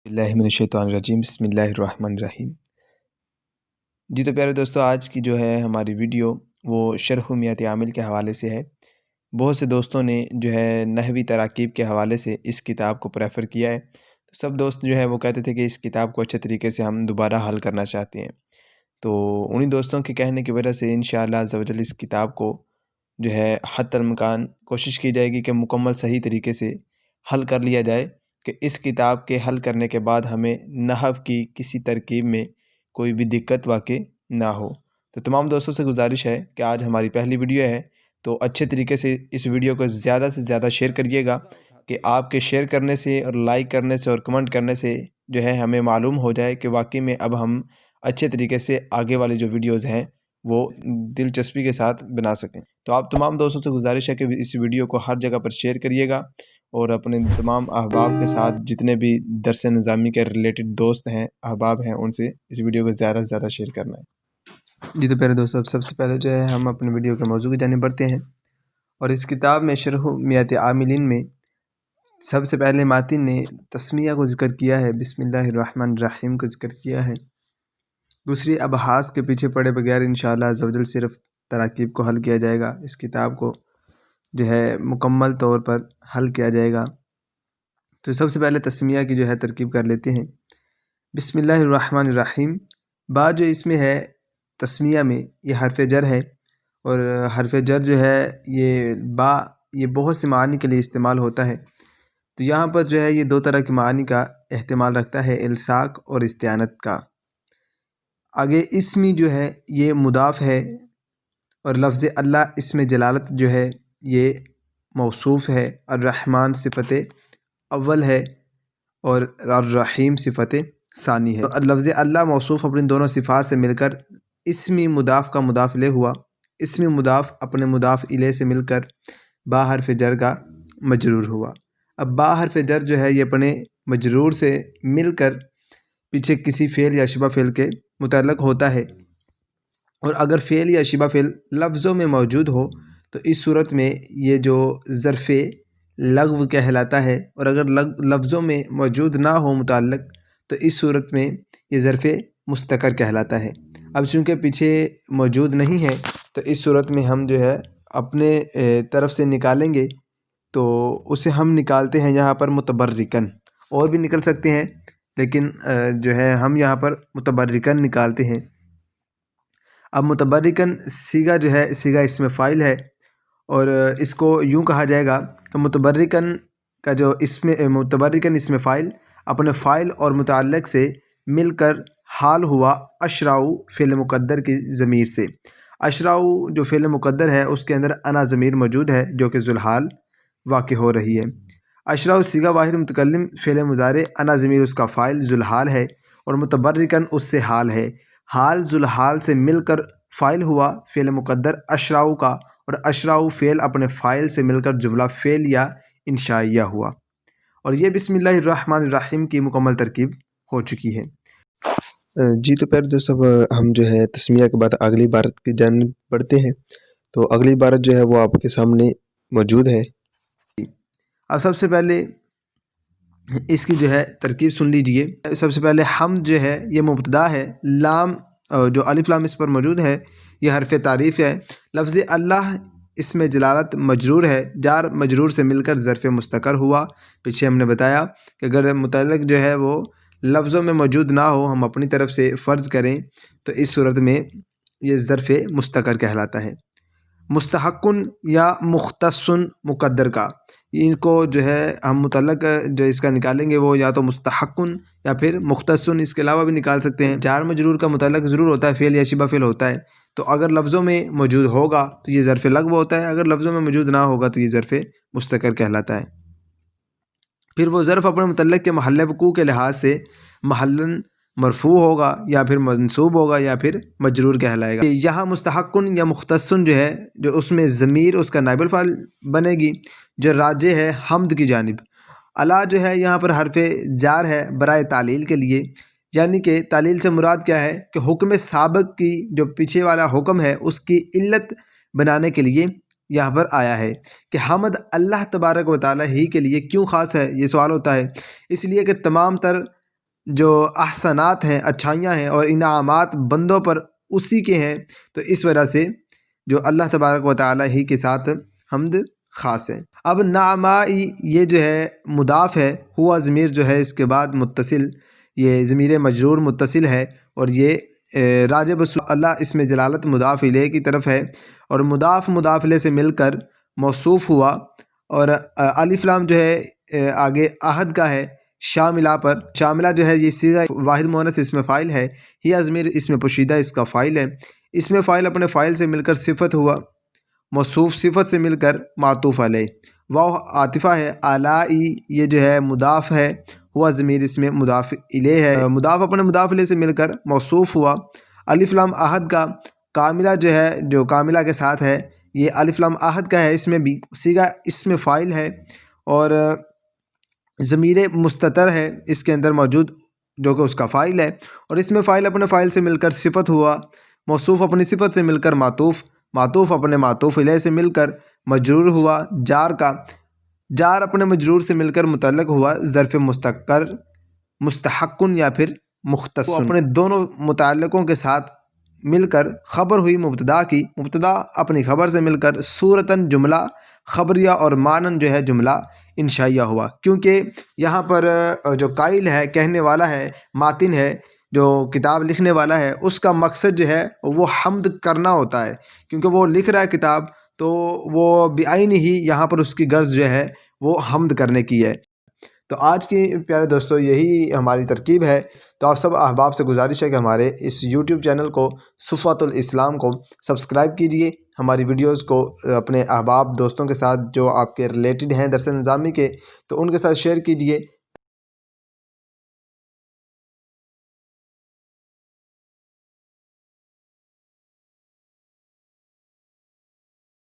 बिस्मिल्लाहिर्रहमानिर्रहीम बिस्मिल्लाहिर्रहमानिर्रहीम। जी तो प्यारे दोस्तों, आज की जो है हमारी वीडियो वो शरह मियात आमिल के हवाले से है। बहुत से दोस्तों ने जो है नहवी तराकीब के हवाले से इस किताब को प्रेफर किया है। तो सब दोस्त जो है वो कहते थे कि इस किताब को अच्छे तरीके से हम दोबारा हल करना चाहते हैं। तो उन्हीं दोस्तों के कहने की वजह से इंशाअल्लाह अज़्ज़ा वजल इस किताब को जो है हत्तल इम्कान कोशिश की जाएगी कि मुकम्मल सही तरीके से हल कर लिया जाए, कि इस किताब के हल करने के बाद हमें नहव की किसी तरकीब में कोई भी दिक्कत वाक़ई ना हो। तो तमाम दोस्तों से गुजारिश है कि आज हमारी पहली वीडियो है, तो अच्छे तरीके से इस वीडियो को ज़्यादा से ज़्यादा शेयर करिएगा, कि आपके शेयर करने से और लाइक करने से और कमेंट करने से जो है हमें मालूम हो जाए कि वाक़ई में अब हम अच्छे तरीके से आगे वाली जो वीडियोज़ हैं वो दिलचस्पी के साथ बना सकें। तो आप तमाम दोस्तों से गुजारिश है कि इस वीडियो को हर जगह पर शेयर करिएगा और अपने तमाम अहबाब के साथ जितने भी दरस निज़ामी के रिलेटेड दोस्त हैं, अहबाब हैं, उनसे इस वीडियो को ज़्यादा से ज़्यादा शेयर करना है। जी तो प्यारे दोस्तों, अब सबसे पहले जो है हम अपने वीडियो के मौजू की जानिब बढ़ते हैं। और इस किताब में शरह मियात आमिलीन में सबसे पहले मातिन ने तस्मिया को ज़िक्र किया है, बिस्मिल्लाहिर्रहमानिर्रहीम को ज़िक्र किया है। दूसरी अबहास के पीछे पड़े बगैर इंशाअल्लाह अज़्ज़ा वजल सिर्फ तराकीब को हल किया जाएगा। इस किताब को जो है मुकम्मल तौर पर हल किया जाएगा। तो सबसे पहले तस्मिया की जो है तरकीब कर लेते हैं। बिस्मिल्लाहिर्रहमानिर्रहीम, बा जो इसमें है तस्मिया में ये हरफ जर है, और हरफ जर जो है ये बा ये बहुत से मानी के लिए इस्तेमाल होता है। तो यहाँ पर जो है ये दो तरह के मानी का एहतिमाल रखता है, इल्साक और इस्तिआनत का। आगे इसमी जो है ये मुदाफ़ है, और लफ्ज़ अल्लाह इसमें जलालत जो है ये मौसूफ़ है। अर्रहमान सिफ़त अव्वल है और अर्रहीम सिफ़त सानी है। तो लफ्ज़ अल्लाह मौसूफ़ अपनी दोनों सिफ़ात से मिलकर इसमी मुदाफ़ का मुदाफ़ ले हुआ। इसमी मुदाफ़ अपने मुदाफ़ इले से मिलकर बा हरफ जर का मजरूर हुआ। अब बा हरफ जर जो है ये अपने मजरूर से मिलकर पीछे किसी फ़ेल या शिबा फ़ेल के मुतल्लक़ होता है, और अगर फ़ेल या शिबा फ़ेल लफ्ज़ों में मौजूद हो तो इस सूरत में ये जो ज़र्फ़ लग़्व कहलाता है, और अगर लफ्ज़ों में मौजूद ना हो मुतल्लक़ तो इस सूरत में ये ज़र्फ़ मुस्तकर कहलाता है। अब चूँकि पीछे मौजूद नहीं है तो इस सूरत में हम जो है अपने तरफ से निकालेंगे, तो उसे हम निकालते हैं यहाँ पर मुतबर्रिकन। और भी निकल सकते हैं, लेकिन जो है हम यहाँ पर मुतबर्रिकन निकालते हैं। अब मुतबर्रिकन सीगा जो है सीगा इसमें फ़ाइल है, और इसको यूँ कहा जाएगा कि मुतबर्रिकन का जो इसमें मुतबर्रिकन इसमें फ़ाइल अपने फ़ाइल और मुतअल्लिक़ से मिलकर हाल हुआ अशराउ फ़िल मुक़द्दर की ज़मीर से। अशराउ जो फ़िल मुक़द्दर है उसके अंदर अना ज़मीर मौजूद है जो कि ज़ुलहाल वाक़ हो रही है। अशराउ सीगा वाहिद मुतकल्लिम फ़िल मुज़ारे, अना ज़मीर उसका फ़ाइल ज़ुलहाल है, और मुतबर्रिकन उससे हाल है। हाल ज़ुलहाल से मिलकर फ़ाइल हुआ फ़िल मुक़द्दर अशराउ का, और अशराउ फ़ेल अपने फ़ाइल से मिलकर जुमला फ़ेल या इंशाइया हुआ। और ये बिस्मिल्लाहिर्रहमानिर्रहीम की मुकम्मल तरकीब हो चुकी है। जी तो प्यारे दोस्तों, अब हम जो है तस्मिया के बाद अगली इबारत की जानिब बढ़ते हैं। तो अगली इबारत जो है वो आपके सामने मौजूद है। अब सबसे पहले इसकी जो है तरकीब सुन लीजिए। सबसे पहले हम जो है ये मुब्तदा है, लाम जो अलिफ लाम इस पर मौजूद है ये हरफ तारीफ़ है। लफ्ज़ अल्लाह इसमें जलालत मजरूर है, जार मजरूर से मिलकर ज़र्फ़ मुस्तकर हुआ। पीछे हमने बताया कि अगर मुतल्लिक़ जो है वो लफ्ज़ों में मौजूद ना हो, हम अपनी तरफ से फ़र्ज़ करें, तो इस सूरत में ये ज़र्फ़ मुस्तकर कहलाता है। मुस्तहक़्क़ुन या मुख़्तस्सुन मुक़द्दर का, इनको जो है हम मुतल्लक़ जो इसका निकालेंगे वो या तो मुस्तहक़्क़ुन या फिर मुख़्तस्सुन, इसके अलावा भी निकाल सकते हैं। जार मजरूर का मुतल्लक़ ज़रूर होता है, फ़ेल या शिबा फ़ेल होता है। तो अगर लफ्ज़ों में मौजूद होगा तो ये ज़र्फ़ लग़्व होता है, अगर लफ्ज़ों में मौजूद ना होगा तो ये ज़र्फ़ मुस्तकर कहलाता है। फिर वो ज़र्फ़ अपने मुतल्लक़ के महल वक़ूअ के लिहाज से महलन मरफ़ू होगा, या फिर मंसूब होगा, या फिर मजरूर कहलाएगा। यहाँ मुस्तहक़्क़ुन या मुख़्तस्सुन जो है, जो उसमें ज़मीर उसका नाइबुल फ़ाइल बनेगी, जो राजे है हम्द की जानिब। अला जो है यहाँ पर हरफ़ जार है बराए तालील के लिए, यानी कि तालील से मुराद क्या है कि हुक्म साबिक़ की जो पीछे वाला हुक्म है उसकी इल्लत बनाने के लिए यहाँ पर आया है कि हमद अल्लाह तबारक व तआला ही के लिए क्यों ख़ास है। ये सवाल होता है, इसलिए कि तमाम तर جو احسانات ہیں، اچھائیاں ہیں اور انعامات بندوں پر اسی کے ہیں، تو اس وجہ سے جو اللہ تبارک و تعالیٰ ہی کے ساتھ حمد خاص ہے۔ اب نعمائی یہ جو ہے مضاف ہے، ہوا ضمیر جو ہے اس کے بعد متصل، یہ ضمیر مجرور متصل ہے، اور یہ راجب اللہ اس میں جلالت مضاف الیہ کی طرف ہے، اور مضاف الیہ سے مل کر موصوف ہوا، اور الف لام جو ہے آگے عہد کا ہے شاملہ پر، شاملہ جو ہے یہ صیغہ واحد مؤنث اسم فاعل ہے، ہی ضمیر اسم پوشیدہ اس کا فاعل ہے، اسم فاعل اپنے فاعل سے مل کر صفت ہوا، موصوف صفت سے مل کر معطوف علیہ، واو عاطفہ ہے، الائی یہ جو ہے مضاف ہے، ہوا ضمیر اس میں مضاف الیہ ہے، مضاف اپنے مضاف الیہ سے مل کر موصوف ہوا، الف لام عہد کا کاملہ جو ہے جو کاملہ کے ساتھ ہے، یہ الف لام عہد کا ہے، اس میں بھی صیغہ اسم فاعل ہے، اور ضمیر مستتر ہے اس کے اندر موجود جو کہ اس کا فاعل ہے، اور اس میں فاعل اپنے فاعل سے مل کر صفت ہوا، موصوف اپنی صفت سے مل کر معطوف، معطوف اپنے معطوف الیہ سے مل کر مجرور ہوا، جار کا جار اپنے مجرور سے مل کر متعلق ہوا، ظرف مستقر مستحقن یا پھر مختص، اپنے دونوں متعلقوں کے ساتھ مل کر خبر ہوئی مبتدا کی، مبتدا اپنی خبر سے مل کر صورتاً جملہ خبریہ اور معنن جو ہے جملہ انشائیہ ہوا، کیونکہ یہاں پر جو قائل ہے، کہنے والا ہے، ماتن ہے، جو کتاب لکھنے والا ہے، اس کا مقصد جو ہے وہ حمد کرنا ہوتا ہے، کیونکہ وہ لکھ رہا ہے کتاب، تو وہ بعین ہی یہاں پر اس کی غرض جو ہے وہ حمد کرنے کی ہے۔ تو آج کی پیارے دوستو یہی ہماری ترکیب ہے، تو آپ سب احباب سے گزارش ہے کہ ہمارے اس یوٹیوب چینل کو صفوۃ الاسلام کو سبسکرائب کیجئے، ہماری ویڈیوز کو اپنے احباب دوستوں کے ساتھ جو آپ کے ریلیٹڈ ہیں درس نظامی کے، تو ان کے ساتھ شیئر کیجئے،